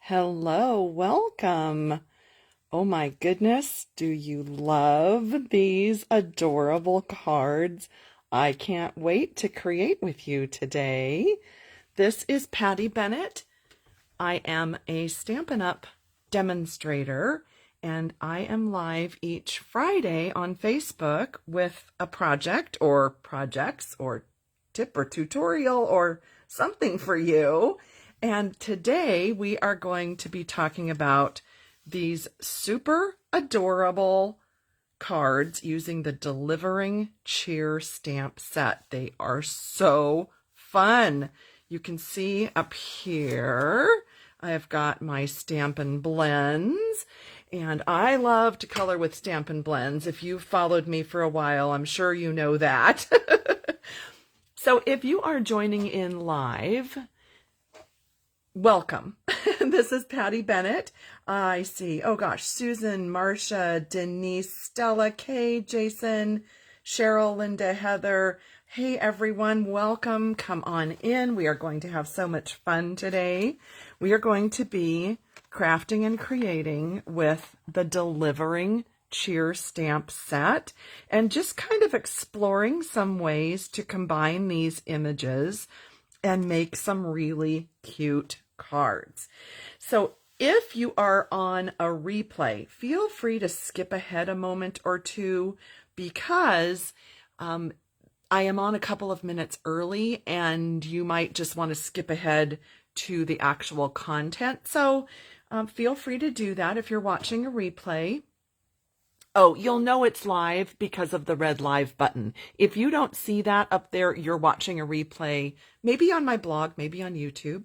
Hello, welcome. Oh my goodness, do you love these adorable cards? I can't wait to create with you today. This is Patty Bennett. I am a Stampin' Up! Demonstrator, and I am live each Friday on Facebook with a project or projects or tip or tutorial or something for you. And today we are going to be talking about these super adorable cards using the Delivering Cheer stamp set. They are so fun. You can see up here, I have got my Stampin Blends, and I love to color with Stampin Blends. If you've followed me for a while, I'm sure you know that. So if you are joining in live, welcome. This is Patty Bennett. I see, oh gosh, Susan, Marcia, Denise, Stella, Kay, Jason, Cheryl, Linda, Heather. Hey everyone, welcome. Come on in. We are going to have so much fun today. We are going to be crafting and creating with the Delivering Cheer stamp set and just kind of exploring some ways to combine these images and make some really cute cards. So if you are on a replay, feel free to skip ahead a moment or two because I am on a couple of minutes early and you might just want to skip ahead to the actual content. So feel free to do that if you're watching a replay. Oh, you'll know it's live because of the red live button. If you don't see that up there, you're watching a replay, maybe on my blog, maybe on YouTube.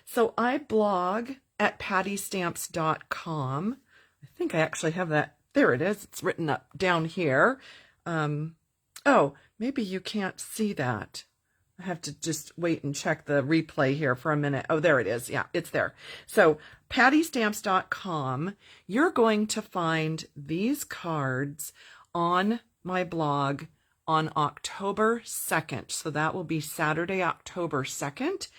So I blog at pattystamps.com. I think I actually have that. There it is. It's written up down here. Oh, maybe you can't see that. I have to just wait and check the replay here for a minute. Oh, there it is. Yeah, it's there. So pattystamps.com, you're going to find these cards on my blog on October 2nd. So that will be Saturday, October 2nd.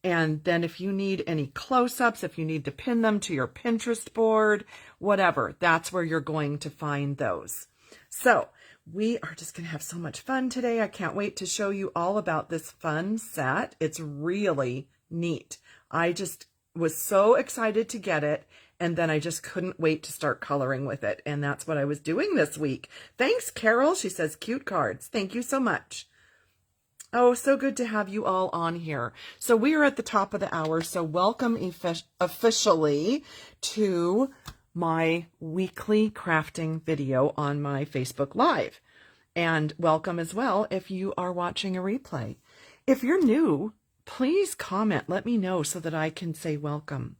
And then if you need any close-ups, if you need to pin them to your Pinterest board, whatever, that's where you're going to find those. So we are just going to have so much fun today. I can't wait to show you all about this fun set. It's really neat. I just was so excited to get it, and then I just couldn't wait to start coloring with it, and that's what I was doing this week. Thanks, Carol. She says, cute cards. Thank you so much. Oh, so good to have you all on here. So we are at the top of the hour, so welcome officially to my weekly crafting video on my Facebook Live. And welcome as well if you are watching a replay. If you're new, please comment. Let me know so that I can say welcome.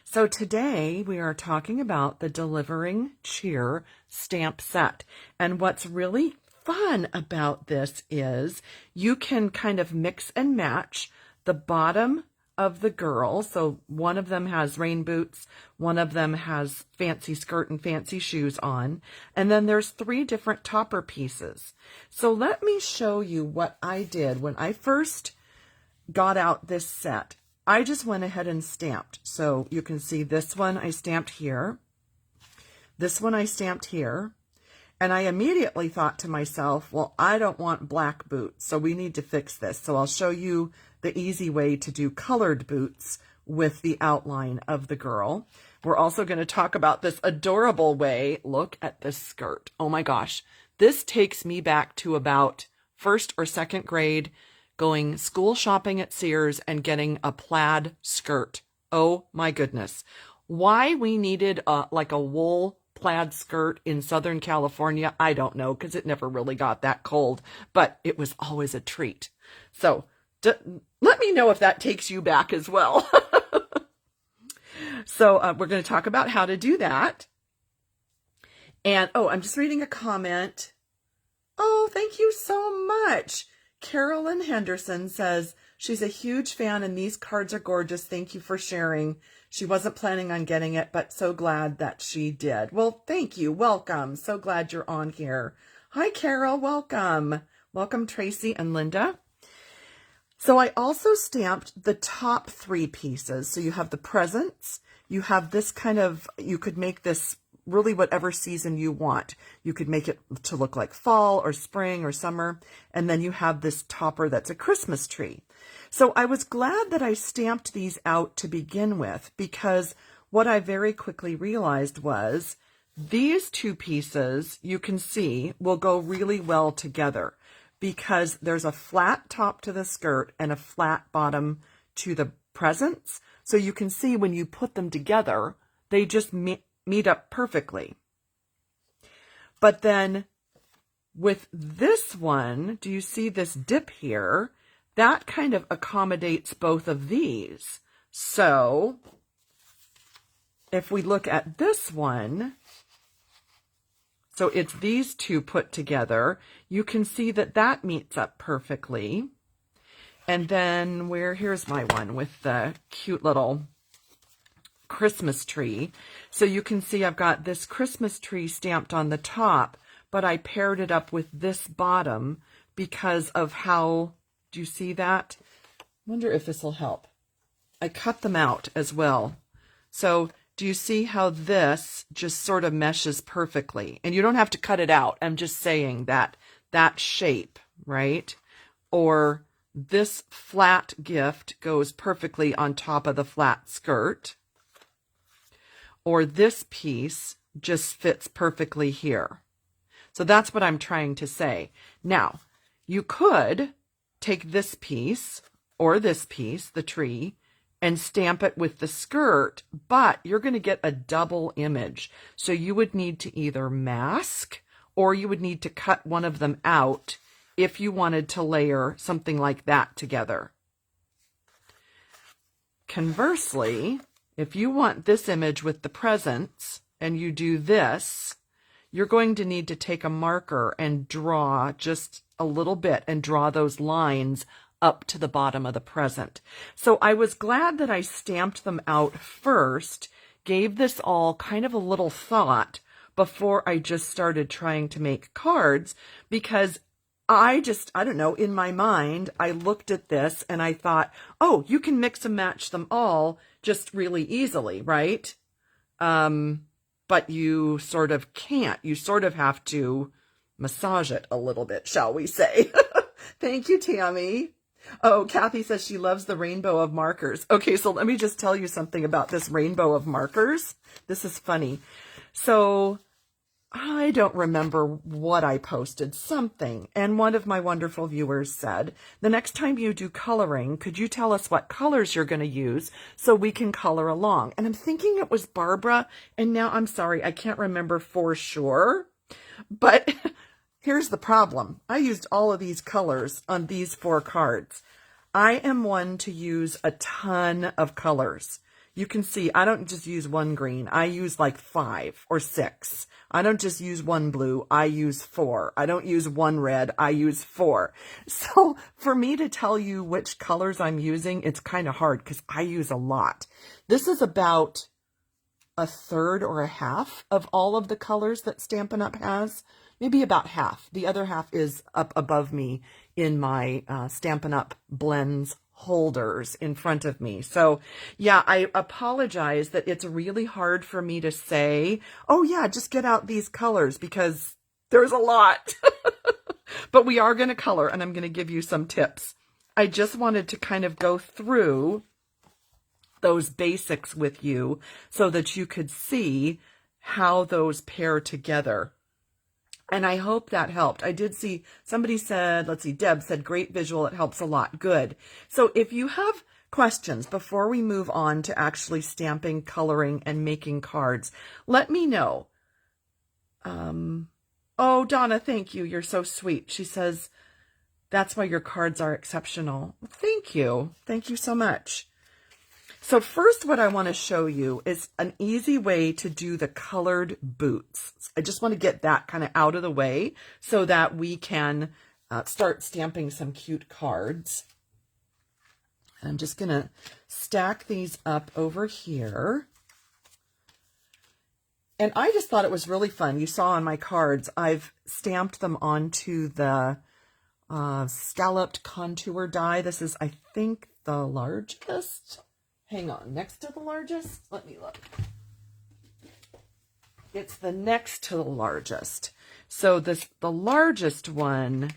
So today we are talking about the Delivering Cheer stamp set. And what's really fun about this is you can kind of mix and match the bottom of the girl. So one of them has rain boots, one of them has fancy skirt and fancy shoes on, and then there's 3 different topper pieces. So let me show you what I did when I first got out this set. I just went ahead and stamped. So you can see this one I stamped here, this one I stamped here, and I immediately thought to myself, well, I don't want black boots, so we need to fix this. So I'll show you the easy way to do colored boots with the outline of the girl. We're also going to talk about this adorable way. Look at this skirt. Oh my gosh. This takes me back to about 1st or 2nd grade, going school shopping at Sears and getting a plaid skirt. Oh my goodness. Why we needed like a wool plaid skirt in Southern California, I don't know, because it never really got that cold, but it was always a treat. So let me know if that takes you back as well. So we're going to talk about how to do that. And, oh, I'm just reading a comment. Oh, thank you so much. Carolyn Henderson says she's a huge fan and these cards are gorgeous. Thank you for sharing. She wasn't planning on getting it, but so glad that she did. Well, thank you. Welcome. So glad you're on here. Hi, Carol. Welcome. Welcome, Tracy and Linda. So I also stamped the top 3 pieces. So you have the presents, you have this kind of, you could make this really whatever season you want. You could make it to look like fall or spring or summer. And then you have this topper that's a Christmas tree. So I was glad that I stamped these out to begin with, because what I very quickly realized was these 2 pieces, you can see, will go really well together, because there's a flat top to the skirt and a flat bottom to the presents. So you can see when you put them together, they just meet up perfectly. But then with this one, do you see this dip here? That kind of accommodates both of these. So if we look at this one, so it's these 2 put together, you can see that that meets up perfectly. And then here's my one with the cute little Christmas tree. So you can see I've got this Christmas tree stamped on the top, but I paired it up with this bottom because of how, do you see that? I wonder if this will help. I cut them out as well. So do you see how this just sort of meshes perfectly? And you don't have to cut it out. I'm just saying that shape, right? Or this flat gift goes perfectly on top of the flat skirt. Or this piece just fits perfectly here. So that's what I'm trying to say. Now, you could take this piece or this piece, the tree, and stamp it with the skirt, but you're going to get a double image. So you would need to either mask, or you would need to cut one of them out if you wanted to layer something like that together. Conversely, if you want this image with the presents and you do this, you're going to need to take a marker and draw just a little bit and draw those lines up to the bottom of the present. So I was glad that I stamped them out first, gave this all kind of a little thought before I just started trying to make cards, because I don't know, in my mind, I looked at this and I thought, oh, you can mix and match them all just really easily, right? But you sort of can't. You sort of have to massage it a little bit, shall we say. Thank you, Tammy. Oh, Kathy says she loves the rainbow of markers. Okay, so let me just tell you something about this rainbow of markers. This is funny. So I don't remember what I posted, something, and one of my wonderful viewers said, the next time you do coloring, could you tell us what colors you're going to use so we can color along? And I'm thinking it was Barbara, and now I'm sorry, I can't remember for sure, but here's the problem. I used all of these colors on these 4 cards. I am one to use a ton of colors. You can see I don't just use one green. I use like 5 or 6. I don't just use one blue. I use 4. I don't use one red. I use 4. So for me to tell you which colors I'm using, it's kind of hard because I use a lot. This is about a third or a half of all of the colors that Stampin' Up has. Maybe about half. The other half is up above me in my Stampin' Up Blends holders in front of me. So yeah, I apologize that it's really hard for me to say, oh yeah, just get out these colors, because there's a lot. But we are going to color, and I'm going to give you some tips. I just wanted to kind of go through those basics with you so that you could see how those pair together. And I hope that helped. I did see somebody said, let's see, Deb said, great visual. It helps a lot. Good. So if you have questions before we move on to actually stamping, coloring, and making cards, let me know. Oh, Donna, thank you. You're so sweet. She says, that's why your cards are exceptional. Thank you. Thank you so much. So first, what I want to show you is an easy way to do the colored boots. I just want to get that kind of out of the way so that we can start stamping some cute cards. I'm just going to stack these up over here. And I just thought it was really fun. You saw on my cards, I've stamped them onto the scalloped contour die. This is, I think, the largest. Hang on, next to the largest? Let me look. It's the next to the largest. So the largest one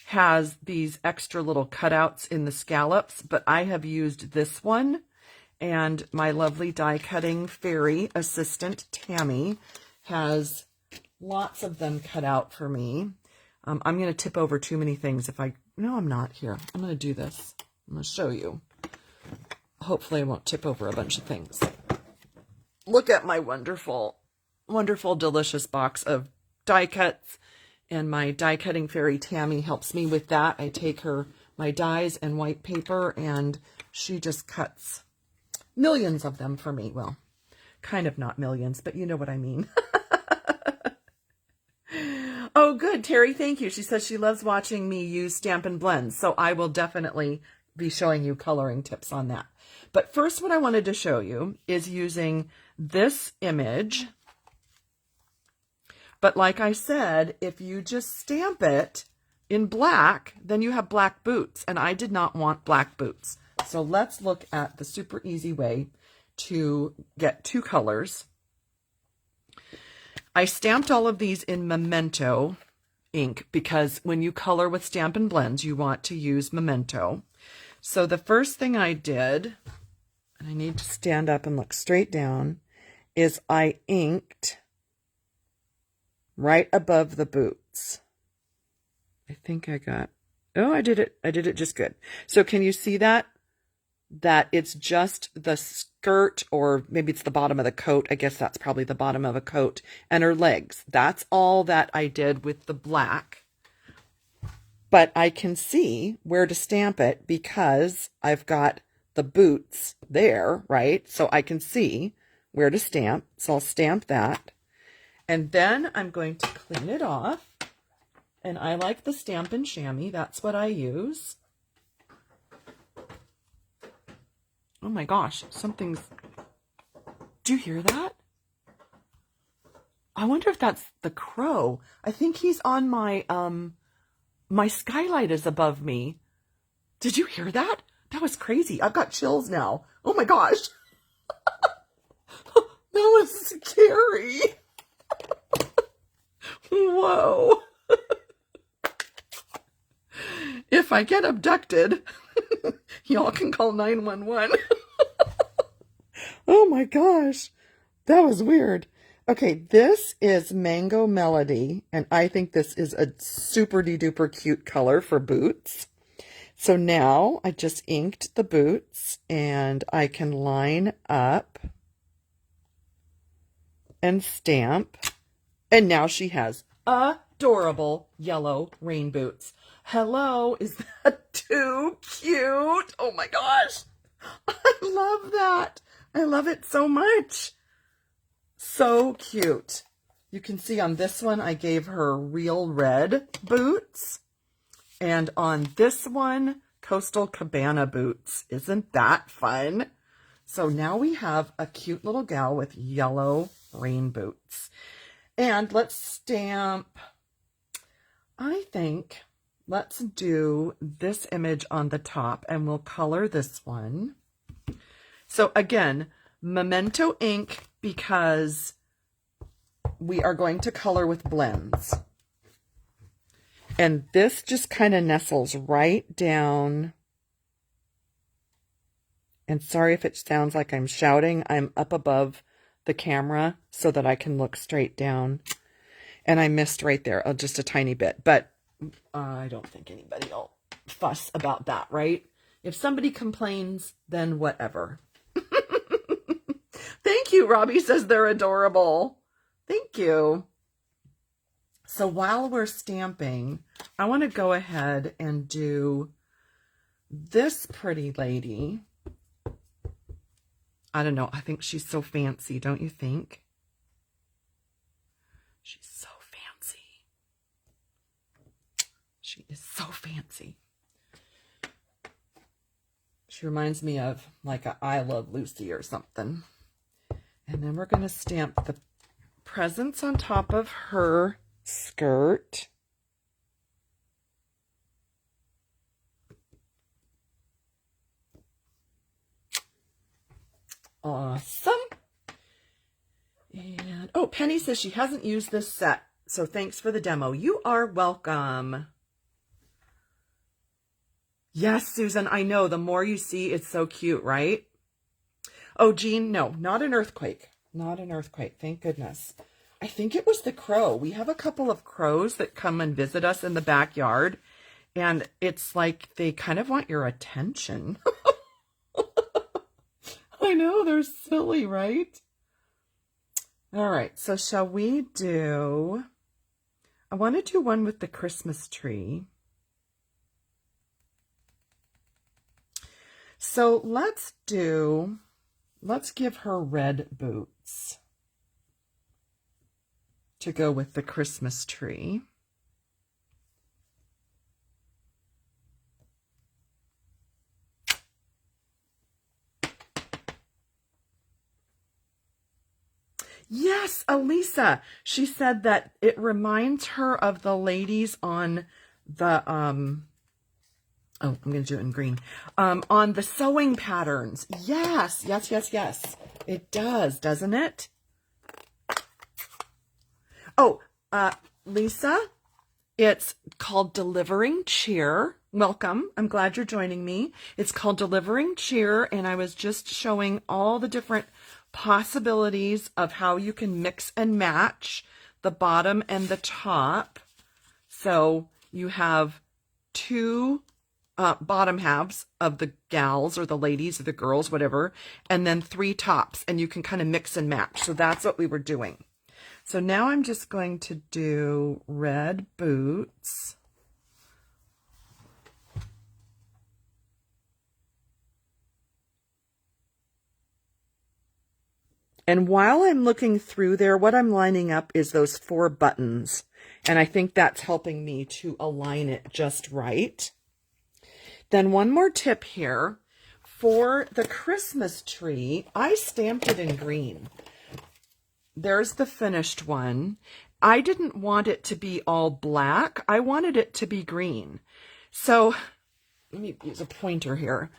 has these extra little cutouts in the scallops, but I have used this one, and my lovely die cutting fairy assistant Tammy has lots of them cut out for me. I'm going to tip over too many things if I... No, I'm not. Here, I'm going to do this. I'm going to show you. Hopefully I won't tip over a bunch of things. Look at my wonderful, wonderful, delicious box of die cuts. And my die cutting fairy Tammy helps me with that. I take my dies and white paper, and she just cuts millions of them for me. Well, kind of not millions, but you know what I mean. Oh, good. Terry, thank you. She says she loves watching me use Stampin' Blends. So I will definitely be showing you coloring tips on that. But first, what I wanted to show you is using this image. But like I said, if you just stamp it in black, then you have black boots. And I did not want black boots. So let's look at the super easy way to get two colors. I stamped all of these in Memento ink because when you color with Stampin' Blends, you want to use Memento. So the first thing I did, and I need to stand up and look straight down, is I inked right above the boots. I think I got, oh, I did it just good. So can you see that? That it's just the skirt, or maybe it's the bottom of the coat. I guess that's probably the bottom of a coat, and her legs. That's all that I did with the black. But I can see where to stamp it because I've got the boots there, right? So I can see where to stamp. So I'll stamp that. And then I'm going to clean it off. And I like the Stampin' Chamois. That's what I use. Oh my gosh, something's... Do you hear that? I wonder if that's the crow. I think he's on my, my skylight is above me. Did you hear that? That was crazy. I've got chills now. Oh my gosh. That was scary. Whoa. If I get abducted, y'all can call 911. Oh my gosh, that was weird. Okay, this is Mango Melody, and I think this is a super duper cute color for boots. So now I just inked the boots, and I can line up and stamp. And now she has adorable yellow rain boots. Hello, is that too cute? Oh my gosh, I love that. I love it so much. So cute. You can see on this one, I gave her real red boots. And on this one, Coastal Cabana boots. Isn't that fun? So now we have a cute little gal with yellow rain boots. And let's stamp, I think, let's do this image on the top, and we'll color this one. So again, Memento ink, because we are going to color with blends. And this just kind of nestles right down. And sorry if it sounds like I'm shouting. I'm up above the camera so that I can look straight down. And I missed right there, just a tiny bit. But I don't think anybody will fuss about that, right? If somebody complains, then whatever. Thank you, Robbie says they're adorable. Thank you. So while we're stamping, I want to go ahead and do this pretty lady. I don't know. I think she's so fancy, don't you think? She's so fancy. She is so fancy. She reminds me of like a I Love Lucy or something. And then we're going to stamp the presents on top of her skirt. Awesome. And, oh, Penny says she hasn't used this set, so thanks for the demo. You are welcome. Yes, Susan, I know. The more you see, it's so cute, right? Oh, Jean, no, not an earthquake. Not an earthquake, thank goodness. I think it was the crow. We have a couple of crows that come and visit us in the backyard, and it's like they kind of want your attention. I know, they're silly, right? All right, so shall we do... I want to do one with the Christmas tree. So let's give her red boots to go with the Christmas tree. Yes, Elisa. She said that it reminds her of the ladies on the oh, I'm going to do it in green. On the sewing patterns. Yes, yes, yes, yes. It does, doesn't it? Oh, Lisa, it's called Delivering Cheer. Welcome. I'm glad you're joining me. It's called Delivering Cheer, and I was just showing all the different possibilities of how you can mix and match the bottom and the top. So you have two bottom halves of the gals or the ladies or the girls, whatever, and then three tops, and you can kind of mix and match. So that's what we were doing. So now I'm just going to do red boots. And while I'm looking through there, what I'm lining up is those 4 buttons. And I think that's helping me to align it just right. Then one more tip here. For the Christmas tree, I stamped it in green. There's the finished one. I didn't want it to be all black. I wanted it to be green. So let me use a pointer here.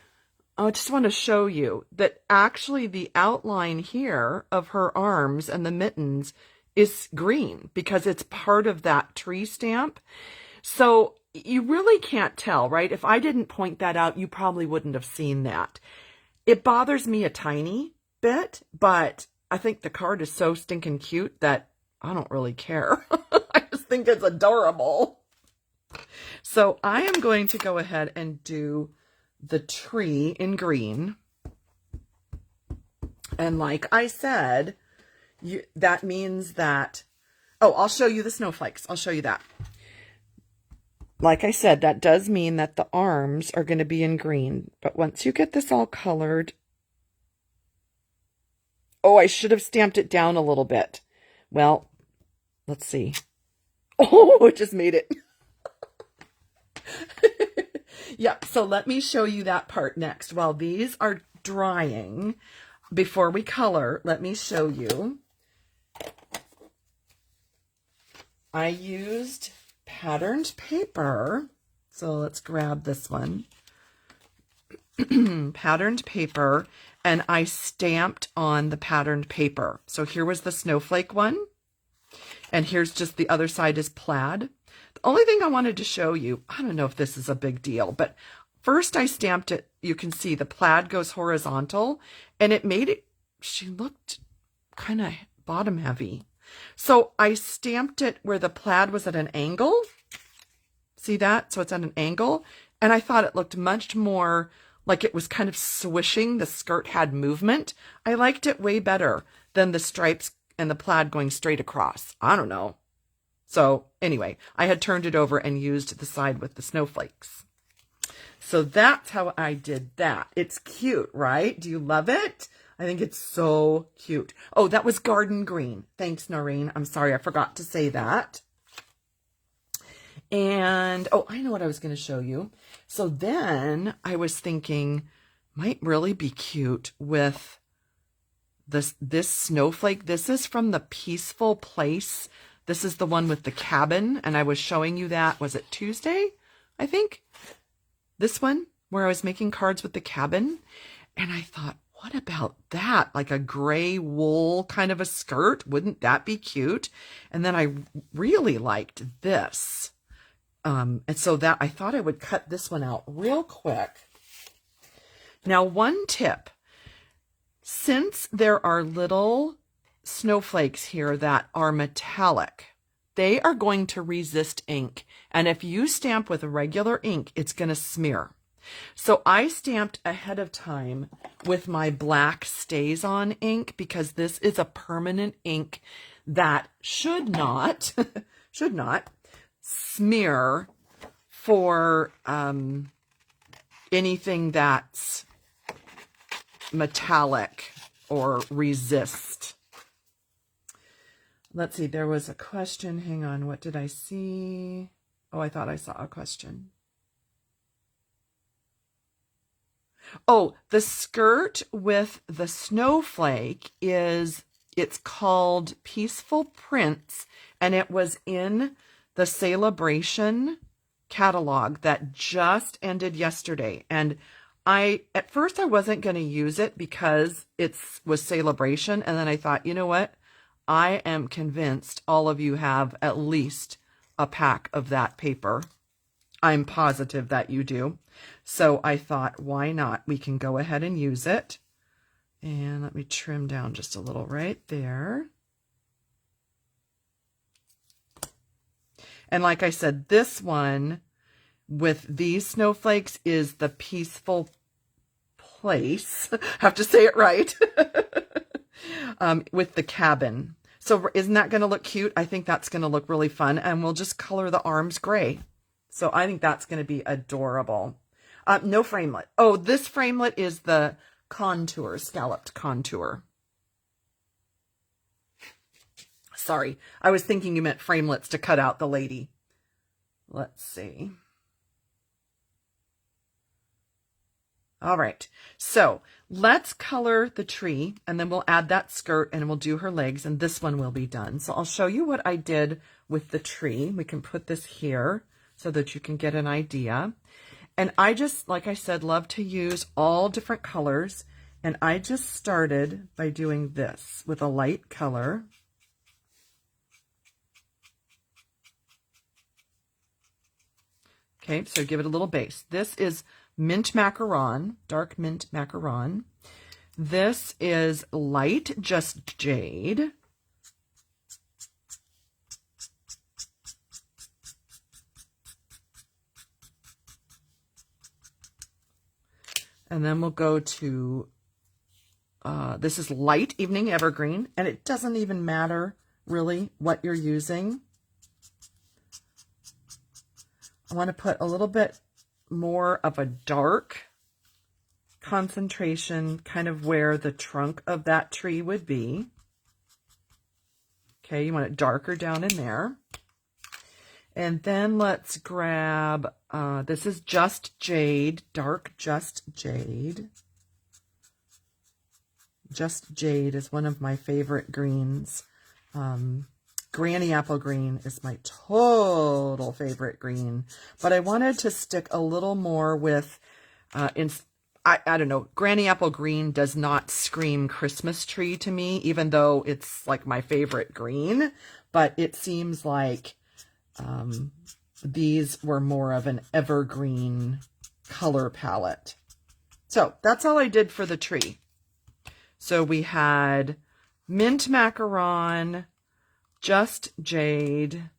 I just want to show you that actually the outline here of her arms and the mittens is green because it's part of that tree stamp. So you really can't tell, right? If I didn't point that out, you probably wouldn't have seen that. It bothers me a tiny bit, but I think the card is so stinking cute that I don't really care. I just think it's adorable. So I am going to go ahead and do the tree in green. And like I said, that means that, oh, I'll show you the snowflakes. I'll show you that. Like I said, that does mean that the arms are going to be in green. But once you get this all colored, oh, I should have stamped it down a little bit. Well, let's see. Oh, it just made it. Yeah, so let me show you that part next. While these are drying, before we color, let me show you. I used patterned paper. So let's grab this one. Patterned paper, and I stamped on the patterned paper. So here was the snowflake one, and here's just the other side is plaid. The only thing I wanted to show you, I don't know if this is a big deal, but first I stamped it. You can see the plaid goes horizontal, and it made it, she looked kind of bottom heavy. So I stamped it where the plaid was at an angle. See that? So it's at an angle, and I thought it looked much more like it was kind of swishing. The skirt had movement. I liked it way better than the stripes and the plaid going straight across. I don't know. So anyway, I had turned it over and used the side with the snowflakes. So that's how I did that. It's cute, right? Do you love it? I think it's so cute. Oh, that was garden green. Thanks, Noreen. I'm sorry, I forgot to say that. And, oh, I know what I was going to show you. So then I was thinking, might really be cute with this snowflake. This is from the Peaceful Place. This is the one with the cabin, and I was showing you that, was it Tuesday, I think? This one, where I was making cards with the cabin, and I thought, what about that? Like a gray wool kind of a skirt. Wouldn't that be cute? And then I really liked this. And so that I thought I would cut this one out real quick. Now, one tip, since there are little snowflakes here that are metallic, they are going to resist ink. And if you stamp with regular ink, it's going to smear. So I stamped ahead of time with my black Stays On ink because this is a permanent ink that should not smear for anything that's metallic or resist. Let's see, there was a question. Hang on, what did I see? Oh, I thought I saw a question. Oh, the skirt with the snowflake it's called Peaceful Prince, and it was in the Celebration catalog that just ended yesterday. And at first I wasn't going to use it because it was Celebration, and then I thought, you know what? I am convinced all of you have at least a pack of that paper. I'm positive that you do. So I thought, why not? We can go ahead and use it. And let me trim down just a little right there. And like I said, this one with these snowflakes is the Peaceful Place. Have to say it right. With the cabin. So isn't that going to look cute? I think that's going to look really fun. And we'll just color the arms gray. So I think that's going to be adorable. No framelit. Oh, this framelit is the contour, scalloped contour. Sorry, I was thinking you meant framelits to cut out the lady. Let's see. All right, so let's color the tree, and then we'll add that skirt, and we'll do her legs, and this one will be done. So I'll show you what I did with the tree. We can put this here so that you can get an idea. And I just, like I said, love to use all different colors. And I just started by doing this with a light color. Okay, so give it a little base. This is mint macaron, dark mint macaron. This is light just jade. And then we'll go to, this is light evening evergreen, and it doesn't even matter really what you're using. I want to put a little bit more of a dark concentration, kind of where the trunk of that tree would be. Okay, you want it darker down in there. And then let's grab, this is Just Jade, dark Just Jade. Just Jade is one of my favorite greens. Granny Apple Green is my total favorite green. But I wanted to stick a little more with, I don't know, Granny Apple Green does not scream Christmas tree to me, even though it's like my favorite green. But it seems like these were more of an evergreen color palette. So that's all I did for the tree. So we had mint macaron, just jade,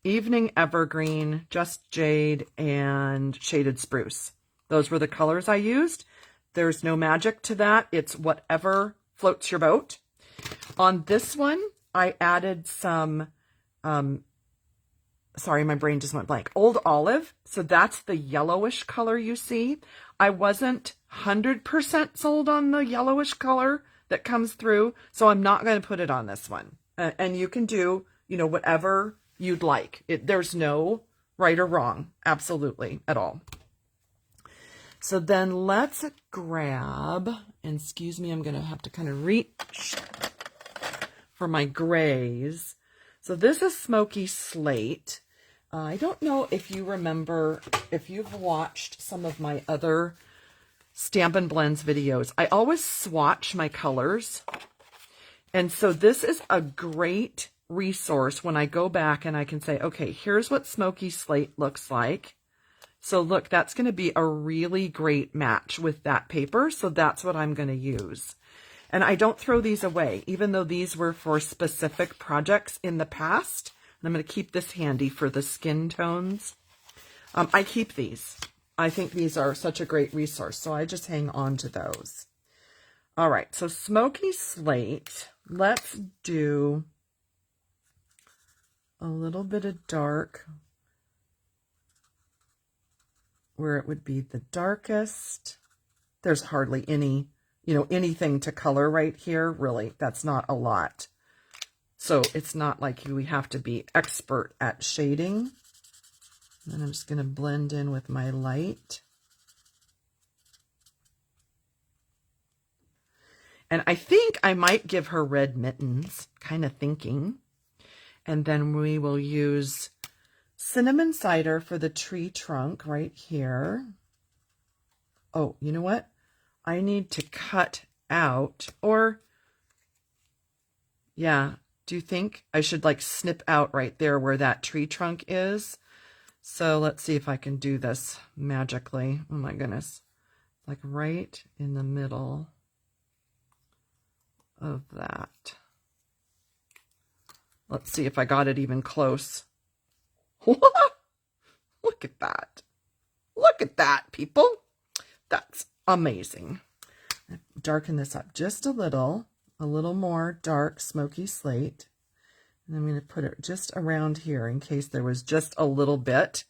evening evergreen, just jade, and shaded spruce. Those were the colors I used. There's no magic to that. It's whatever floats your boat. On this one, I added some sorry, my brain just went blank. Old Olive. So that's the yellowish color you see. I wasn't 100% sold on the yellowish color that comes through, so I'm not going to put it on this one. And you can do, you know, whatever you'd like. There's no right or wrong, absolutely, at all. So then let's grab, and excuse me, I'm going to have to kind of reach for my grays. So this is Smoky Slate. I don't know if you remember, if you've watched some of my other Stampin' Blends videos, I always swatch my colors. And so this is a great resource when I go back and I can say, okay, here's what Smoky Slate looks like. So look, that's going to be a really great match with that paper. So that's what I'm going to use. And I don't throw these away, even though these were for specific projects in the past. And I'm going to keep this handy for the skin tones. I keep these. I think these are such a great resource. So I just hang on to those. All right. So Smoky Slate. Let's do a little bit of dark where it would be the darkest. There's hardly any, anything to color right here. Really, that's not a lot. So it's not like we have to be expert at shading. And I'm just going to blend in with my light. And I think I might give her red mittens, kind of thinking. And then we will use cinnamon cider for the tree trunk right here. Oh, you know what? I need to cut out, or, yeah, do you think I should like snip out right there where that tree trunk is? So let's see if I can do this magically. Oh my goodness. Like right in the middle of that. Let's see if I got it even close. Look at that. Look at that, people. That's amazing. Darken this up just a little more dark smoky slate. And I'm going to put it just around here in case there was just a little bit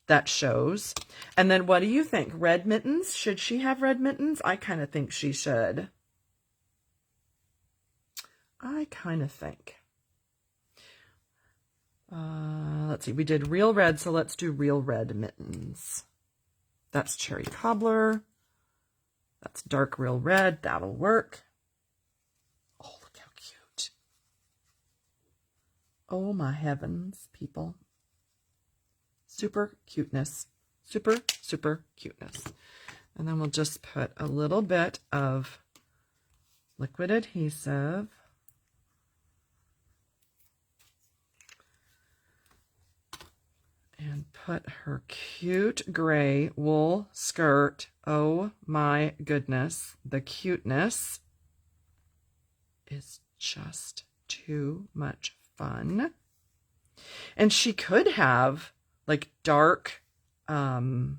that shows. And then what do you think? Red mittens? Should she have red mittens? I kind of think she should. I kind of think. Let's see, we did real red, so let's do real red mittens. That's cherry cobbler. That's dark real red. That'll work. Oh, look how cute. Oh my heavens, people. Super cuteness. Super, super cuteness. And then we'll just put a little bit of liquid adhesive. And put her cute gray wool skirt. Oh my goodness. The cuteness is just too much fun. And she could have like dark, like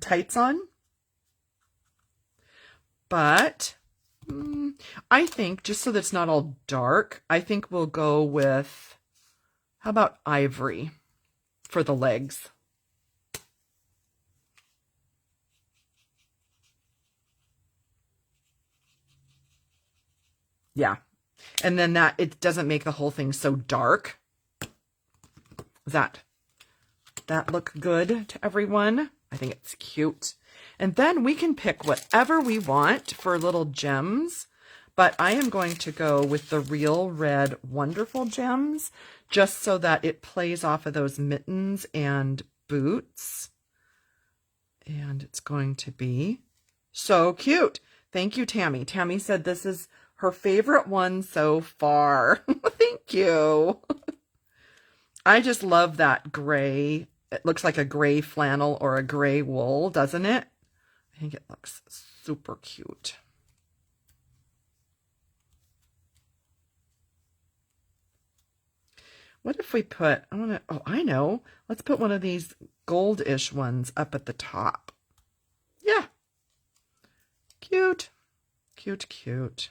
tights on. But I think just so that it's not all dark, I think we'll go with, how about ivory for the legs? Yeah. And then that, it doesn't make the whole thing so dark. Does that look good to everyone? I think it's cute. And then we can pick whatever we want for little gems. But I am going to go with the Real Red Wonderful Gems, just so that it plays off of those mittens and boots. And it's going to be so cute. Thank you, Tammy. Tammy said this is her favorite one so far. Thank you. I just love that gray. It looks like a gray flannel or a gray wool, doesn't it? I think it looks super cute. What if we put, I know, let's put one of these goldish ones up at the top. Yeah. Cute. Cute, cute.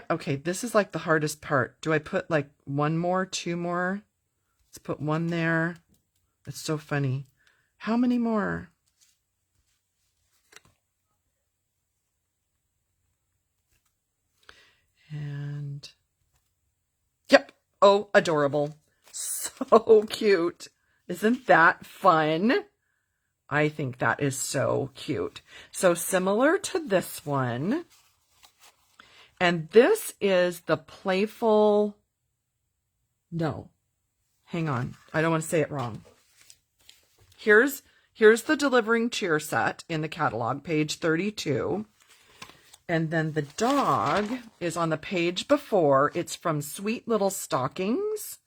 Okay, this is like the hardest part. Do I put like one more, two more? Let's put one there. It's so funny. How many more? And yep. Oh, adorable. So cute. Isn't that fun? I think that is so cute. So similar to this one. And this is the playful, no, hang on. I don't want to say it wrong. here's the Delivering Cheer set in the catalog, page 32. And then the dog is on the page before. It's from Sweet Little Stockings.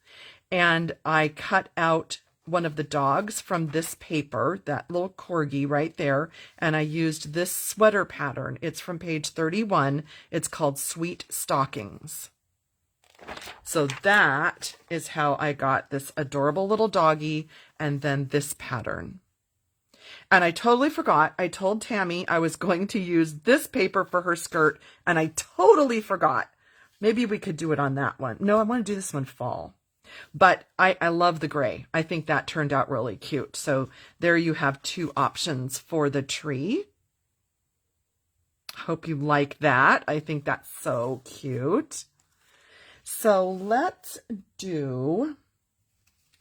And I cut out one of the dogs from this paper, that little corgi right there. And I used this sweater pattern. It's from page 31. It's called Sweet Stockings. So that is how I got this adorable little doggy and then this pattern. And I totally forgot. I told Tammy I was going to use this paper for her skirt, and I totally forgot. Maybe we could do it on that one. No, I want to do this one fall. But I love the gray. I think that turned out really cute. So there you have two options for the tree. Hope you like that. I think that's so cute. So let's do,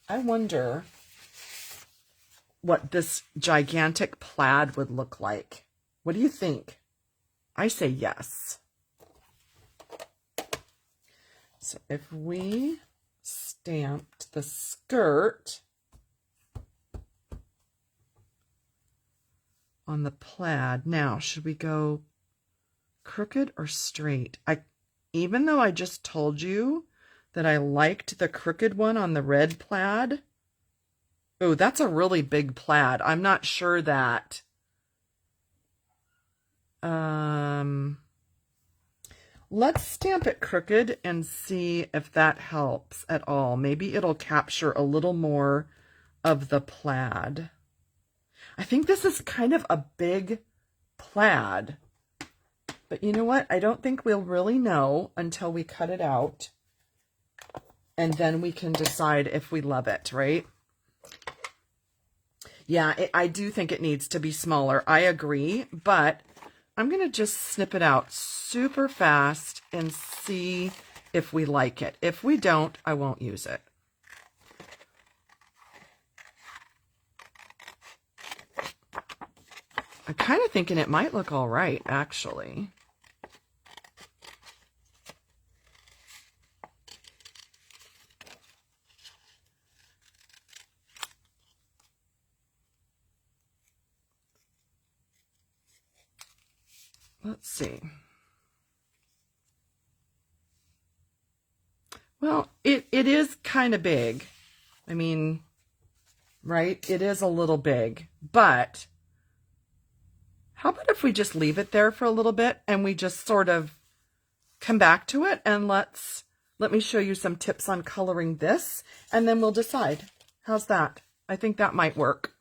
I wonder what this gigantic plaid would look like. What do you think? I say yes. So if we stamped the skirt on the plaid, now should we go crooked or straight? Even though I just told you that I liked the crooked one on the red plaid. Oh, that's a really big plaid. I'm not sure that. Let's stamp it crooked and see if that helps at all. Maybe it'll capture a little more of the plaid. I think this is kind of a big plaid. But you know what? I don't think we'll really know until we cut it out. And then we can decide if we love it, right? Yeah, I do think it needs to be smaller. I agree, but I'm going to just snip it out super fast and see if we like it. If we don't, I won't use it. I'm kind of thinking it might look all right, actually. Let's see. Well, it is kind of big. I mean, right? It is a little big, but how about if we just leave it there for a little bit and we just sort of come back to it, and let me show you some tips on coloring this, and then we'll decide. How's that? I think that might work.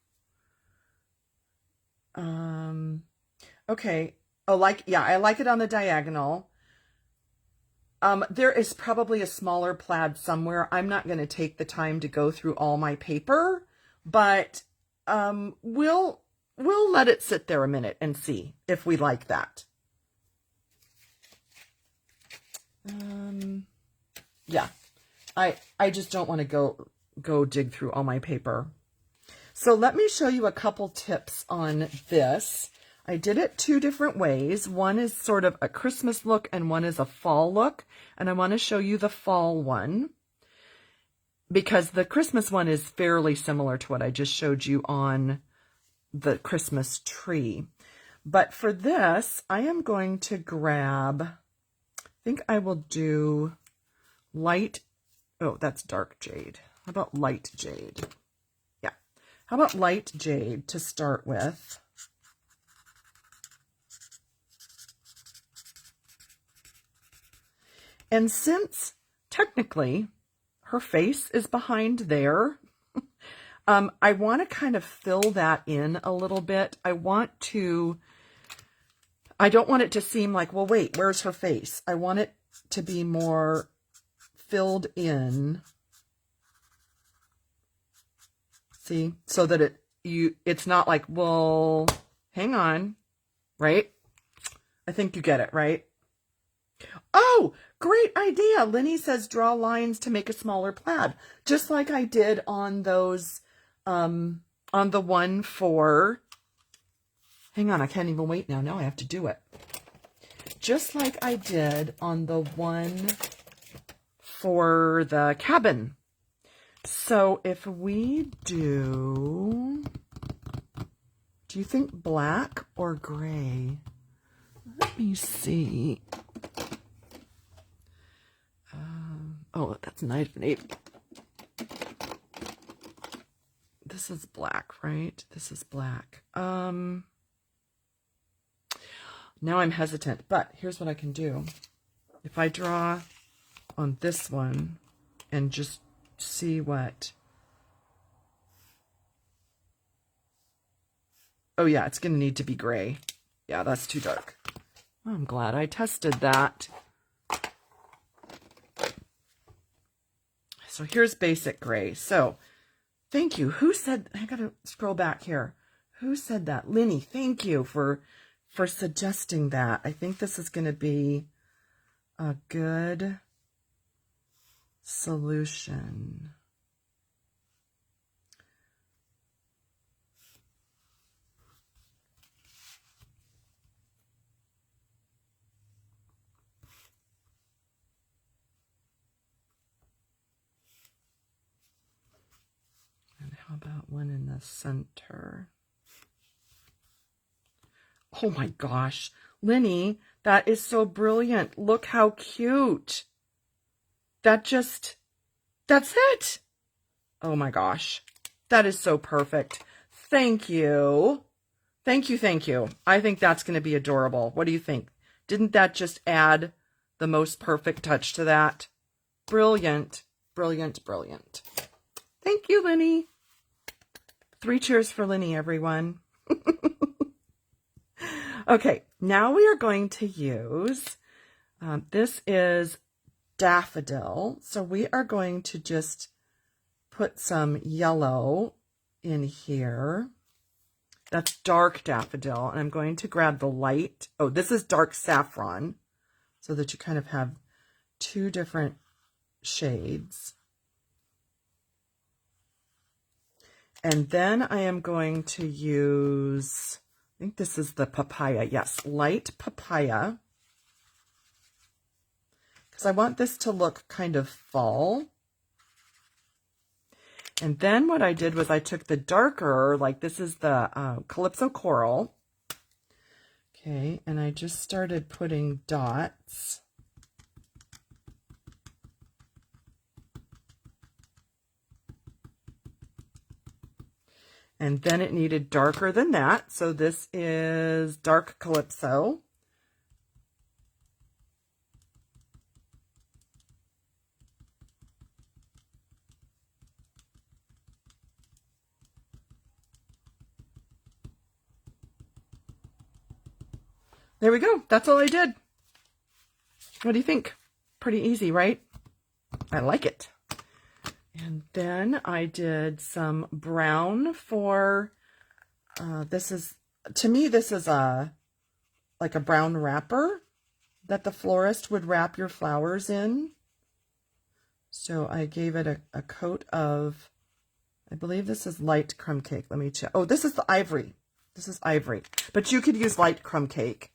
Okay. Oh, yeah, I like it on the diagonal. There is probably a smaller plaid somewhere. I'm not going to take the time to go through all my paper, but we'll let it sit there a minute and see if we like that. Yeah, I just don't want to go dig through all my paper. So let me show you a couple tips on this. I did it two different ways. One is sort of a Christmas look and one is a fall look. And I want to show you the fall one because the Christmas one is fairly similar to what I just showed you on the Christmas tree. But for this, I am going to grab, I think I will do light, oh, that's dark jade. How about light jade? Yeah. How about light jade to start with? And since technically her face is behind there, I want to kind of fill that in a little bit. I don't want it to seem like, well, wait, where's her face? I want it to be more filled in. See, so that it's not like, well, hang on, right? I think you get it, right? Oh, great idea. Lenny says draw lines to make a smaller plaid, just like I did on those, on the one for, hang on, I can't even wait now. Now I have to do it. Just like I did on the one for the cabin. So if we do you think black or gray? Let me see. Oh, that's knife navy. This is black, right? This is black. Now I'm hesitant, but here's what I can do. If I draw on this one and just see what... Oh yeah, it's going to need to be gray. Yeah, that's too dark. I'm glad I tested that. So here's basic gray. So thank you. Who said, I got to scroll back here. Who said that? Linny, thank you for suggesting that. I think this is going to be a good solution. And how about one in the center? Oh my gosh, Linny, that is so brilliant. Look how cute. That's it. Oh my gosh, that is so perfect. Thank you. Thank you, thank you. I think that's going to be adorable. What do you think? Didn't that just add the most perfect touch to that? Brilliant, brilliant, brilliant. Thank you, Linny. 3 cheers for Linny, everyone. Okay, now we are going to use, this is daffodil. So we are going to just put some yellow in here. That's dark daffodil. And I'm going to grab the light. Oh, this is dark saffron. So that you kind of have 2 different shades. And then I am going to use... I think this is the papaya. Yes, light papaya. Because I want this to look kind of fall. And then what I did was I took the darker, like this is the Calypso Coral. Okay, and I just started putting dots. And then it needed darker than that. So this is dark Calypso. There we go. That's all I did. What do you think? Pretty easy, right? I like it. And then I did some brown for, this is, to me, this is like a brown wrapper that the florist would wrap your flowers in. So I gave it a coat of, I believe this is light crumb cake. Let me check. Oh, this is the ivory. This is ivory. But you could use light crumb cake.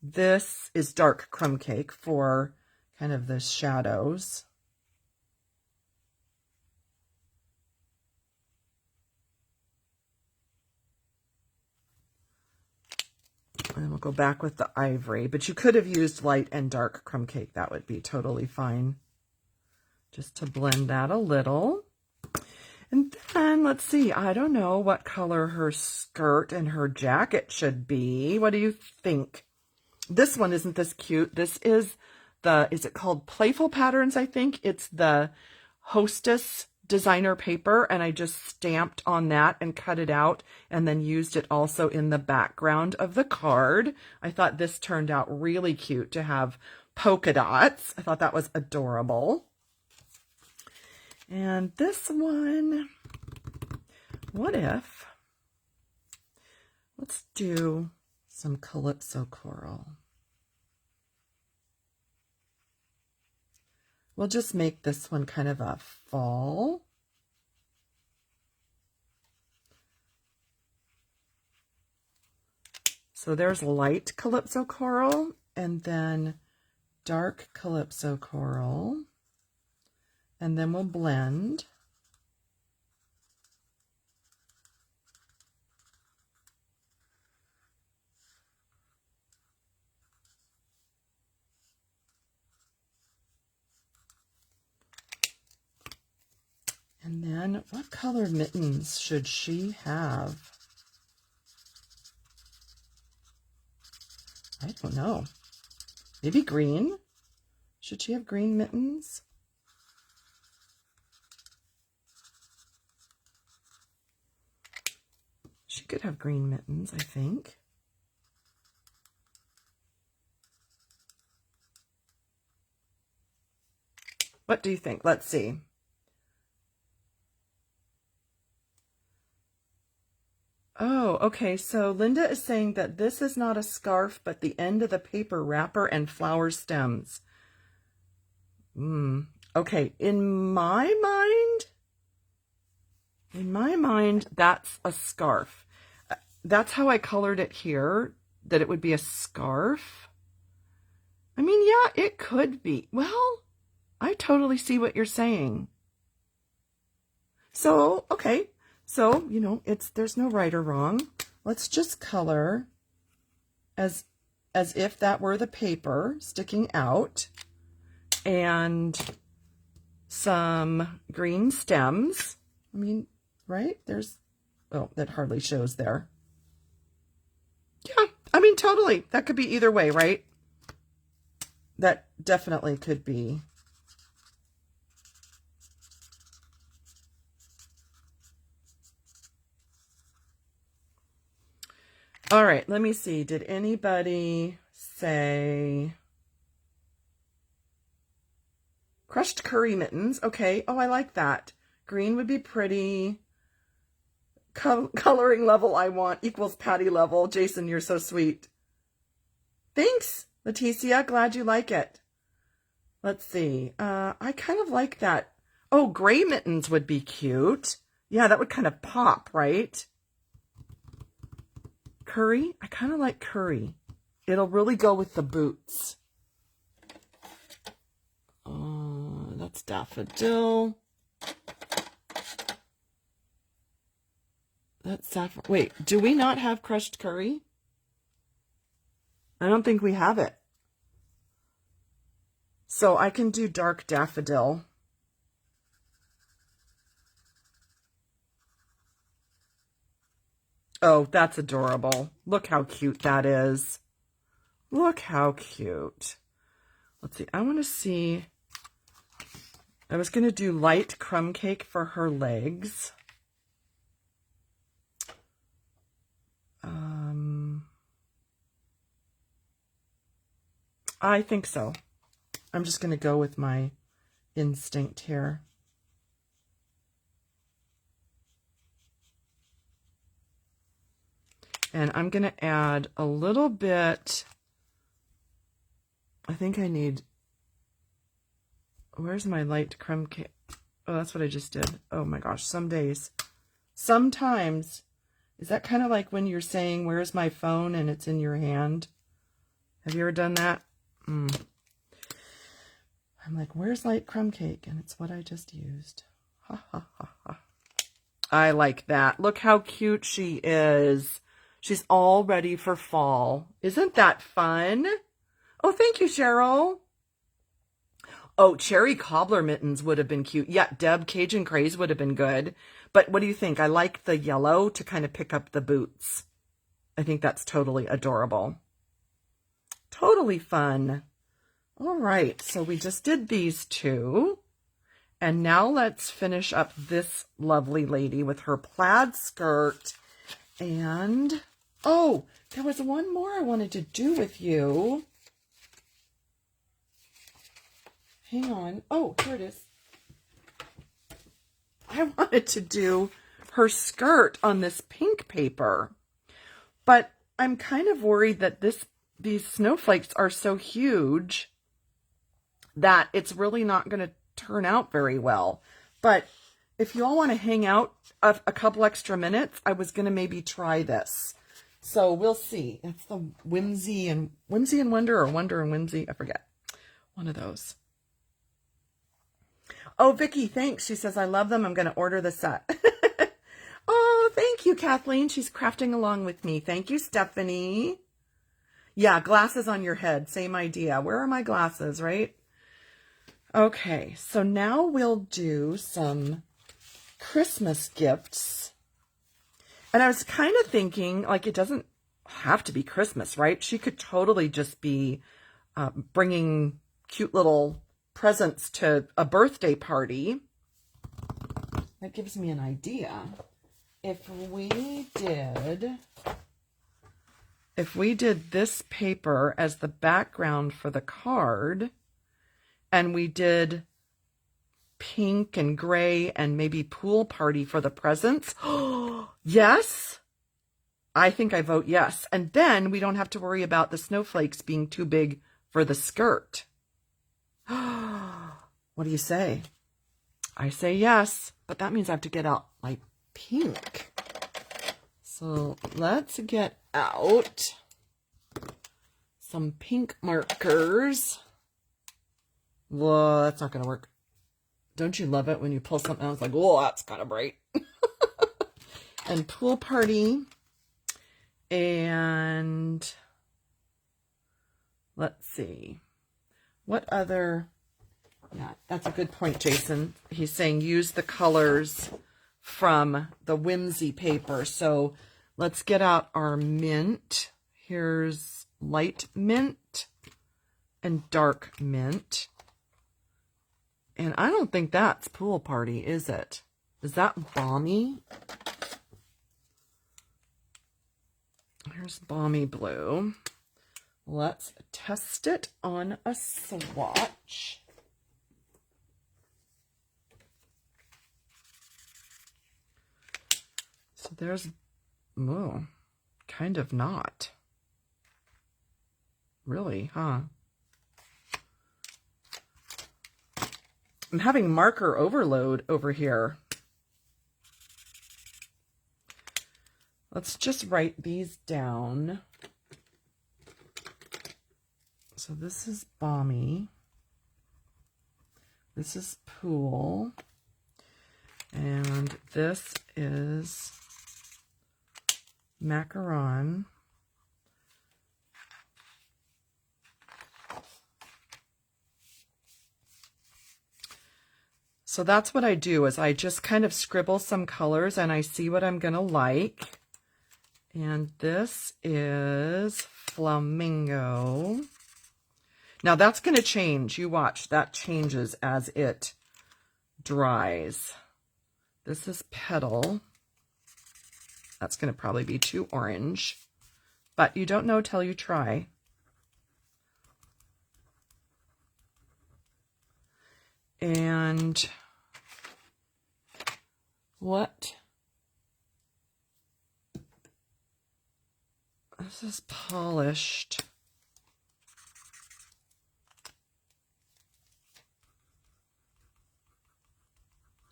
This is dark crumb cake for kind of the shadows. And we'll go back with the ivory, but you could have used light and dark crumb cake. That would be totally fine. Just to blend that a little. And then let's see, I don't know what color her skirt and her jacket should be. What do you think? This one isn't this cute. This is the, is it called Playful Patterns? I think it's the Hostess designer paper, and I just stamped on that and cut it out and then used it also in the background of the card. I thought this turned out really cute to have polka dots. I thought that was adorable. And this one, what if, let's do some Calypso Coral. We'll just make this one kind of a fall. So there's light Calypso Coral and then dark Calypso Coral. And then we'll blend. then what color mittens should she have? I don't know. Maybe green? Should she have green mittens? She could have green mittens, I think. What do you think? Let's see. Oh, okay. So Linda is saying that this is not a scarf, but the end of the paper wrapper and flower stems. Okay. In my mind, that's a scarf. That's how I colored it here, that it would be a scarf. I mean, yeah, it could be. Well, I totally see what you're saying. So, okay. So, you know, there's no right or wrong. Let's just color as if that were the paper sticking out, and some green stems. I mean, right? There's, oh, that hardly shows there. Yeah, I mean, totally. That could be either way, right? That definitely could be. All right, let me see. Did anybody say crushed curry mittens? Okay. Oh, I like that. Green would be pretty. Coloring level I want equals Patty level. Jason, you're so sweet. Thanks, Leticia. Glad you like it. Let's see. I kind of like that. Oh, gray mittens would be cute. Yeah, that would kind of pop, right? Curry? I kind of like curry. It'll really go with the boots. That's daffodil. That's saffron. Wait, do we not have crushed curry? I don't think we have it. So I can do dark daffodil. Oh, that's adorable. Look how cute that is. Look how cute. Let's see. I want to see. I was going to do light crumb cake for her legs. I think so. I'm just going to go with my instinct here. And I'm going to add a little bit. I think I need, where's my light crumb cake? Oh, that's what I just did. Oh my gosh, some days. Sometimes, is that kind of like when you're saying, where's my phone, and it's in your hand? Have you ever done that? I'm like, where's light crumb cake? And it's what I just used. Ha ha ha ha. I like that. Look how cute she is. She's all ready for fall. Isn't that fun? Oh, thank you, Cheryl. Oh, cherry cobbler mittens would have been cute. Yeah, Deb, Cajun Craze would have been good. But what do you think? I like the yellow to kind of pick up the boots. I think that's totally adorable. Totally fun. All right, so we just did these two. And now let's finish up this lovely lady with her plaid skirt. And, oh, there was one more I wanted to do with you. Hang on. Oh, here it is. I wanted to do her skirt on this pink paper. But I'm kind of worried that these snowflakes are so huge that it's really not going to turn out very well. But if you all want to hang out a couple extra minutes, I was going to maybe try this. So we'll see. It's the Whimsy and Wonder, or Wonder and Whimsy. I forget. One of those. Oh, Vicky, thanks. She says, I love them. I'm going to order the set. Oh, thank you, Kathleen. She's crafting along with me. Thank you, Stephanie. Yeah, glasses on your head. Same idea. Where are my glasses, right? Okay, so now we'll do some Christmas gifts. And I was kind of thinking, like, it doesn't have to be Christmas, right? She could totally just be bringing cute little presents to a birthday party. That gives me an idea. If we did this paper as the background for the card, and we did pink and gray and maybe pool party for the presents, yes, I think I vote yes. And then we don't have to worry about the snowflakes being too big for the skirt. What do you say? I say yes, but that means I have to get out my pink. So let's get out some pink markers. Whoa, that's not going to work. Don't you love it when you pull something out? It's like, whoa, that's kind of bright. And pool party. And let's see. What other... Yeah, that's a good point, Jason. He's saying use the colors from the whimsy paper. So let's get out our mint. Here's light mint and dark mint. And I don't think that's pool party, is it? Is that balmy? Here's balmy blue. Let's test it on a swatch. So there's, oh, kind of not. Really, huh? I'm having marker overload over here. Let's just write these down. So this is balmy. This is pool. And this is macaron. So that's what I do, is I just kind of scribble some colors and I see what I'm going to like. And this is flamingo. Now that's going to change. You watch. That changes as it dries. This is petal. That's going to probably be too orange. But you don't know till you try. And what? This is polished.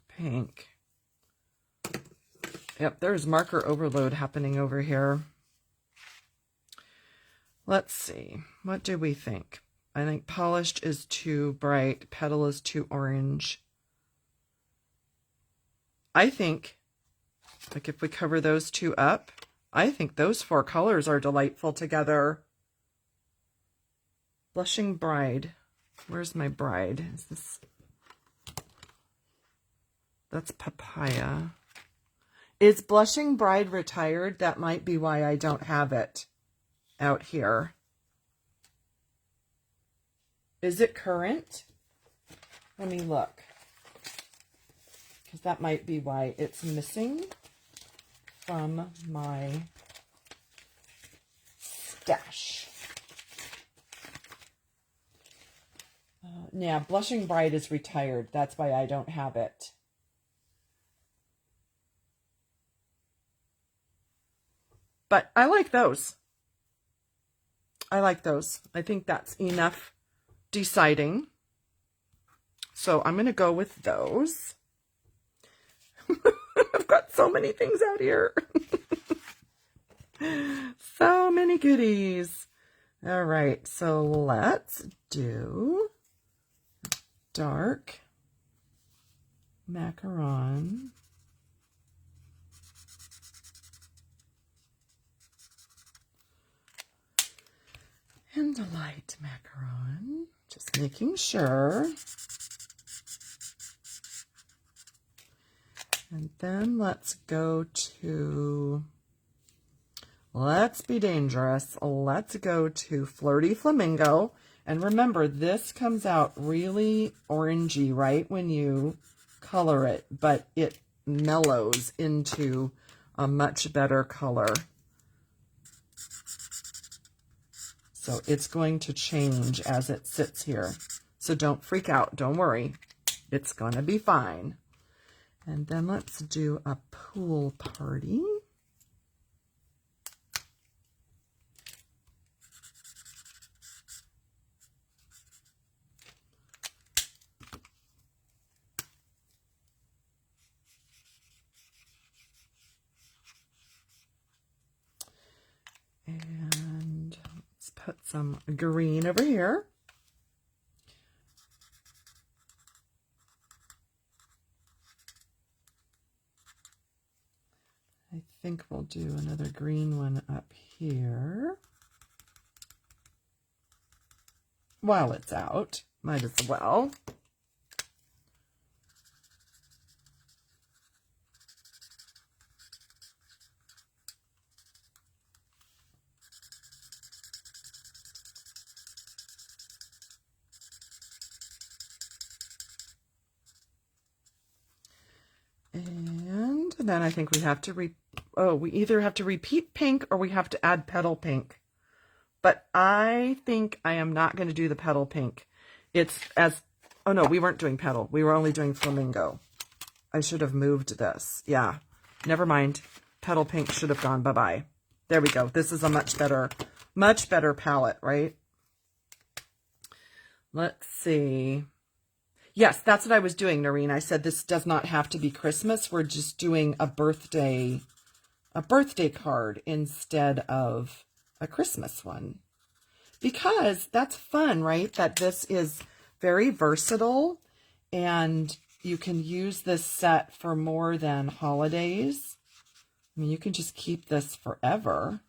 Pink. Yep, there's marker overload happening over here. Let's see. What do we think? I think polished is too bright. Petal is too orange. I think, like if we cover those two up, I think those four colors are delightful together. Blushing Bride. Where's my bride? Is this... That's papaya. Is Blushing Bride retired? That might be why I don't have it out here. Is it current? Let me look. Because that might be why it's missing from my stash. Yeah, Blushing Bride is retired. That's why I don't have it. But I like those. I like those. I think that's enough deciding. So I'm going to go with those. I've got so many things out here. So many goodies. All right, so let's do dark macaron. And a light macaron. Just making sure. And then let's go to, let's be dangerous. Let's go to Flirty Flamingo. And remember, this comes out really orangey right when you color it, but it mellows into a much better color. So it's going to change as it sits here. So don't freak out. Don't worry. It's going to be fine. And then let's do a pool party. And let's put some green over here. I think we'll do another green one up here. While it's out, might as well. And then I think we have to we either have to repeat pink or we have to add petal pink. But I think I am not going to do the petal pink. It's as, oh no, we weren't doing petal. We were only doing flamingo. I should have moved this. Yeah, never mind. Petal pink should have gone bye-bye. There we go. This is a much better palette, right? Let's see. Yes, that's what I was doing, Noreen. I said this does not have to be Christmas. We're just doing a birthday card instead of a Christmas one. Because that's fun, right? That this is very versatile and you can use this set for more than holidays. I mean, you can just keep this forever.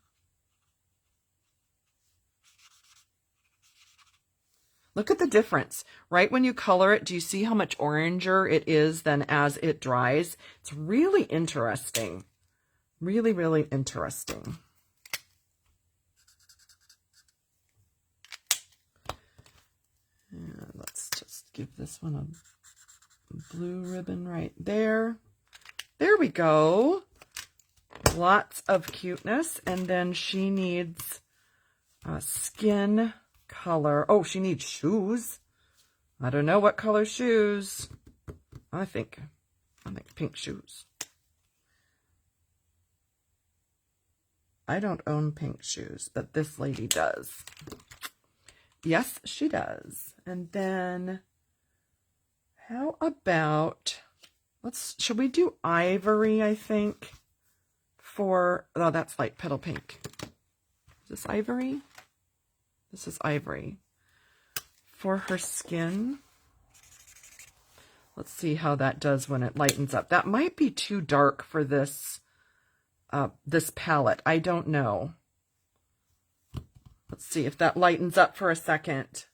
Look at the difference. Right when you color it, do you see how much oranger it is than as it dries? It's really interesting. Really, really interesting. And let's just give this one a blue ribbon right there. There we go. Lots of cuteness. And then she needs skin color. Oh, she needs shoes. I don't know what color shoes. I think pink shoes. I don't own pink shoes, but this lady does. Yes, she does. And then how about, should we do ivory, I think, for, oh, that's light petal pink. Is this ivory? This is ivory. For her skin, let's see how that does when it lightens up. That might be too dark for this, this palette. I don't know. Let's see if that lightens up for a second.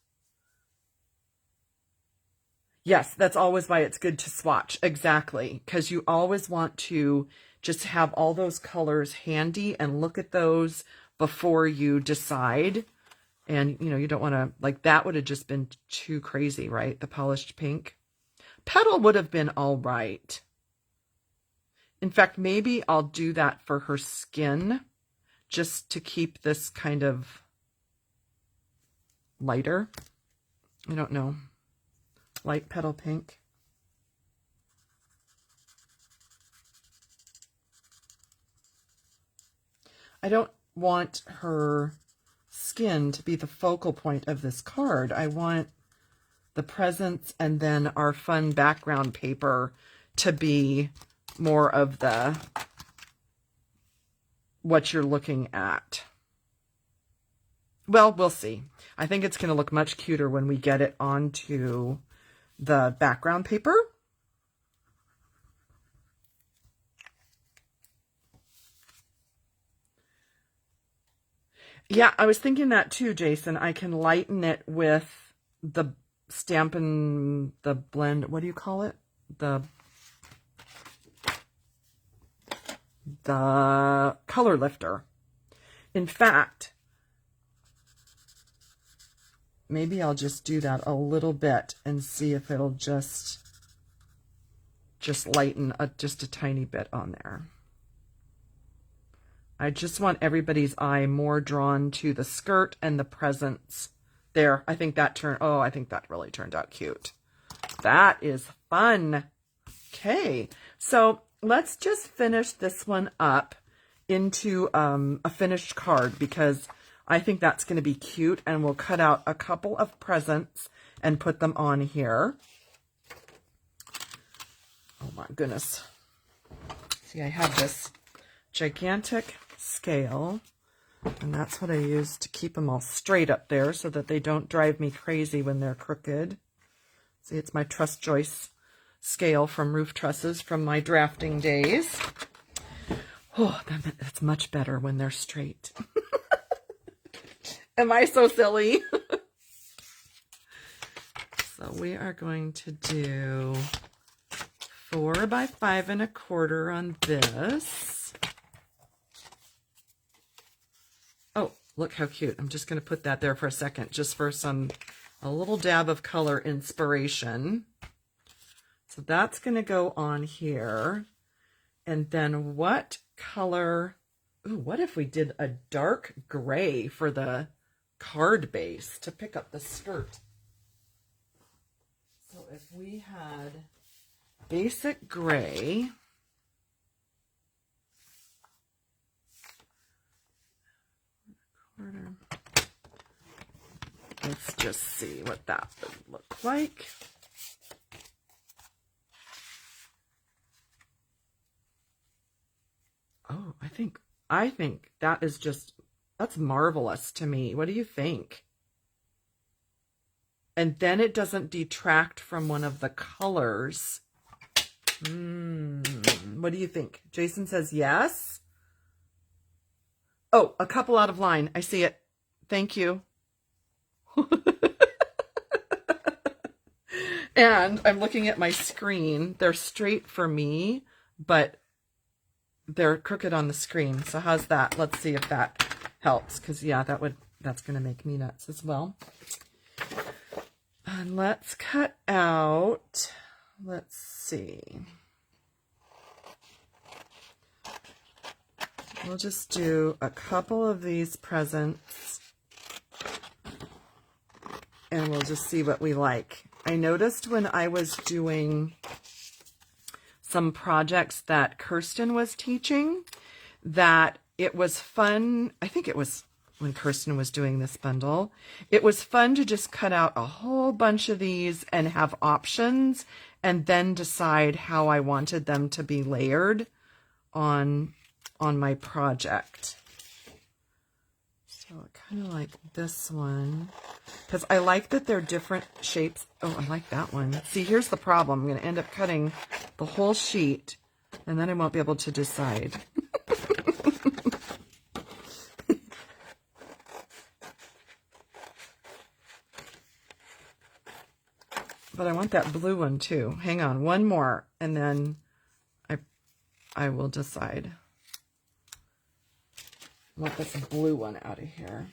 Yes, that's always why it's good to swatch. Exactly. Because you always want to just have all those colors handy and look at those before you decide. And, you know, you don't want to, like, that would have just been too crazy, right? The polished pink. Petal would have been all right. In fact, maybe I'll do that for her skin just to keep this kind of lighter. I don't know. Light petal pink. I don't want her skin to be the focal point of this card. I want the presents and then our fun background paper to be more of the what you're looking at. Well, we'll see. I think it's going to look much cuter when we get it onto the background paper. Yeah, I was thinking that too, Jason. I can lighten it with the Stampin' the blend. What do you call it? The the color lifter. In fact, maybe I'll just do that a little bit and see if it'll just lighten just a tiny bit on there. I just want everybody's eye more drawn to the skirt and the presents there. I think that I think that really turned out cute. That is fun. Okay, so let's just finish this one up into a finished card, because I think that's going to be cute, and we'll cut out a couple of presents and put them on here. Oh my goodness. See, I have this gigantic scale, and that's what I use to keep them all straight up there so that they don't drive me crazy when they're crooked. See, it's my truss joist scale from roof trusses from my drafting days. Oh, that's much better when they're straight. Am I so silly? So we are going to do 4 by 5 1/4 on this. Oh, look how cute. I'm just going to put that there for a second, just for a little dab of color inspiration. So that's going to go on here. And then what color? Ooh, what if we did a dark gray for the card base to pick up the skirt? So if we had basic gray, let's just see what that would look like. Oh, I think that is that's marvelous to me. What do you think? And then it doesn't detract from one of the colors. What do you think? Jason says yes. Oh, a couple out of line. I see it. Thank you. And I'm looking at my screen. They're straight for me, but they're crooked on the screen. So how's that? Let's see if that helps, because yeah, that's going to make me nuts as well. And let's cut out, let's see. We'll just do a couple of these presents and we'll just see what we like. I noticed when I was doing some projects that Kirsten was teaching that it was fun. I think it was when Kirsten was doing this bundle. It was fun to just cut out a whole bunch of these and have options and then decide how I wanted them to be layered on my project. So I kind of like this one because I like that they're different shapes. Oh, I like that one. See, here's the problem. I'm going to end up cutting the whole sheet and then I won't be able to decide. But I want that blue one too. Hang on, one more and then I will decide. I want this blue one out of here.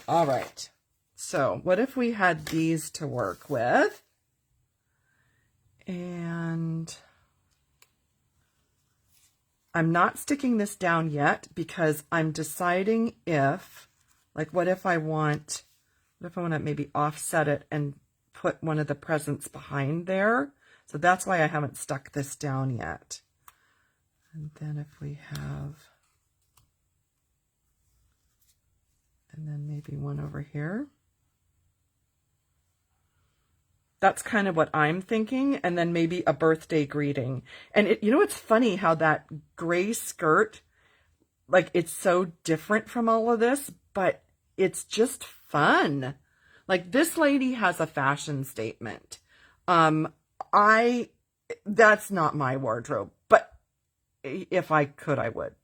All right. So what if we had these to work with? And I'm not sticking this down yet because I'm deciding if, like, what if I want to maybe offset it and put one of the presents behind there? So that's why I haven't stuck this down yet. And then if we have, and then maybe one over here. That's kind of what I'm thinking. And then maybe a birthday greeting. And it's funny how that gray skirt, like, it's so different from all of this, but it's just fun. Like, this lady has a fashion statement. That's not my wardrobe, but if I could, I would.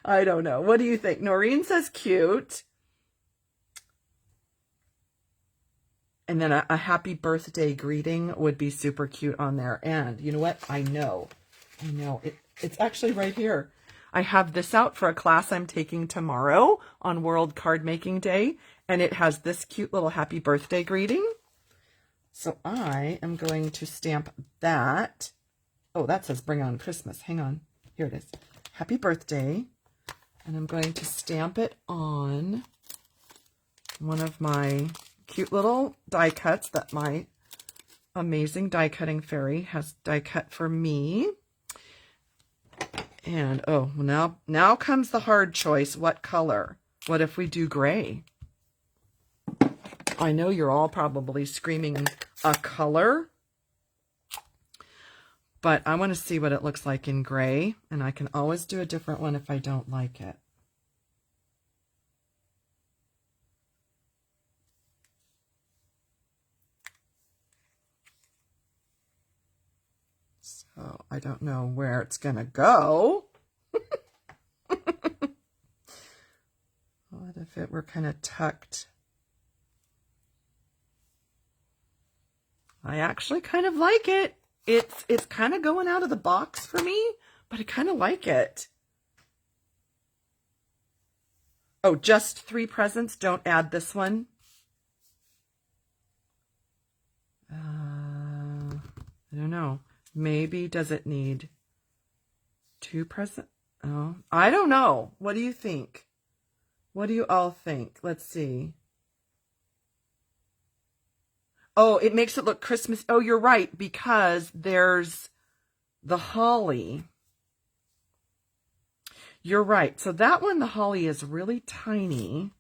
I don't know. What do you think? Noreen says cute. And then a happy birthday greeting would be super cute on there. And you know what? I know. It's actually right here. I have this out for a class I'm taking tomorrow on World Card Making Day. And it has this cute little happy birthday greeting. So I am going to stamp that. Oh, that says Bring On Christmas. Hang on. Here it is. Happy birthday. And I'm going to stamp it on one of my cute little die cuts that my amazing die cutting fairy has die cut for me. And oh, now comes the hard choice. What color? What if we do gray? I know you're all probably screaming a color, but I want to see what it looks like in gray, and I can always do a different one if I don't like it. So I don't know where it's going to go. What if it were kind of tucked? I actually kind of like it. It's kind of going out of the box for me, but I kind of like it. Oh, just 3 presents. Don't add this one. I don't know. Maybe does it need 2 presents? Oh, I don't know. What do you think? What do you all think? Let's see. Oh, it makes it look Christmas. Oh, you're right, because there's the holly. You're right. So that one, the holly is really tiny.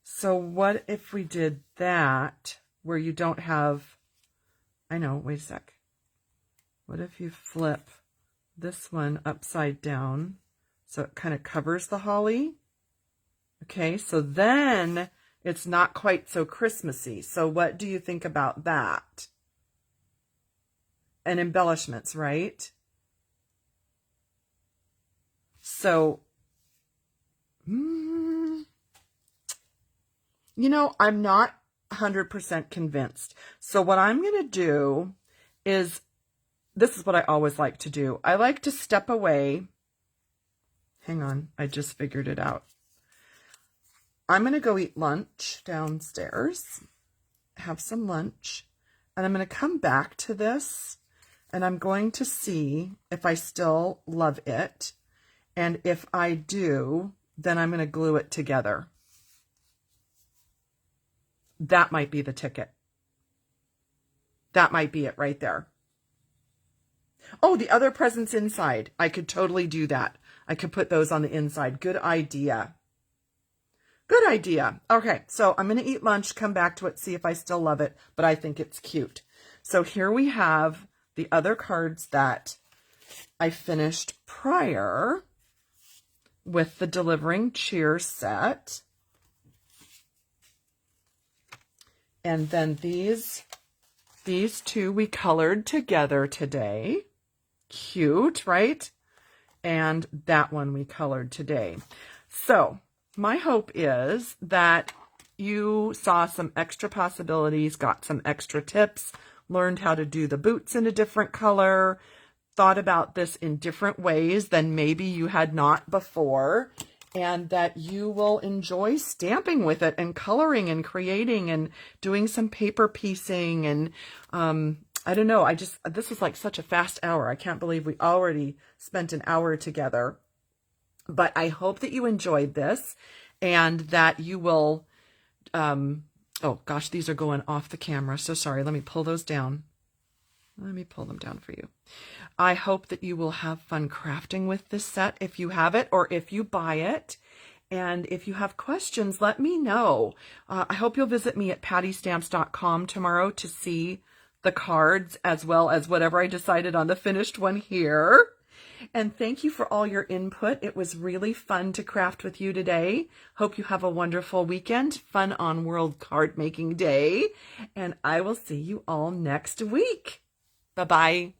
So what if we did that where you don't have, I know, wait a sec. What if you flip this one upside down so it kind of covers the holly? Okay, so then it's not quite so Christmassy. So what do you think about that? And embellishments, right? So, you know, I'm not 100% convinced. So what I'm going to do is, this is what I always like to do. I like to step away. Hang on, I just figured it out. I'm going to go eat lunch downstairs, have some lunch, and I'm going to come back to this, and I'm going to see if I still love it. And if I do, then I'm going to glue it together. That might be the ticket. That might be it right there. Oh, the other presents inside. I could totally do that. I could put those on the inside. Good idea. Good idea. Okay, so I'm going to eat lunch, come back to it, see if I still love it, but I think it's cute. So here we have the other cards that I finished prior with the Delivering Cheer set. And then these two we colored together today. Cute, right? And that one we colored today. So my hope is that you saw some extra possibilities, got some extra tips, learned how to do the boots in a different color, thought about this in different ways than maybe you had not before, and that you will enjoy stamping with it and coloring and creating and doing some paper piecing. And I don't know, this is like such a fast hour. I can't believe we already spent an hour together. But I hope that you enjoyed this and that you will, oh gosh, these are going off the camera. So sorry, let me pull those down. Let me pull them down for you. I hope that you will have fun crafting with this set if you have it or if you buy it. And if you have questions, let me know. I hope you'll visit me at pattystamps.com tomorrow to see the cards as well as whatever I decided on the finished one here. And thank you for all your input. It was really fun to craft with you today. Hope you have a wonderful weekend. Fun on World Card Making Day. And I will see you all next week. Bye-bye.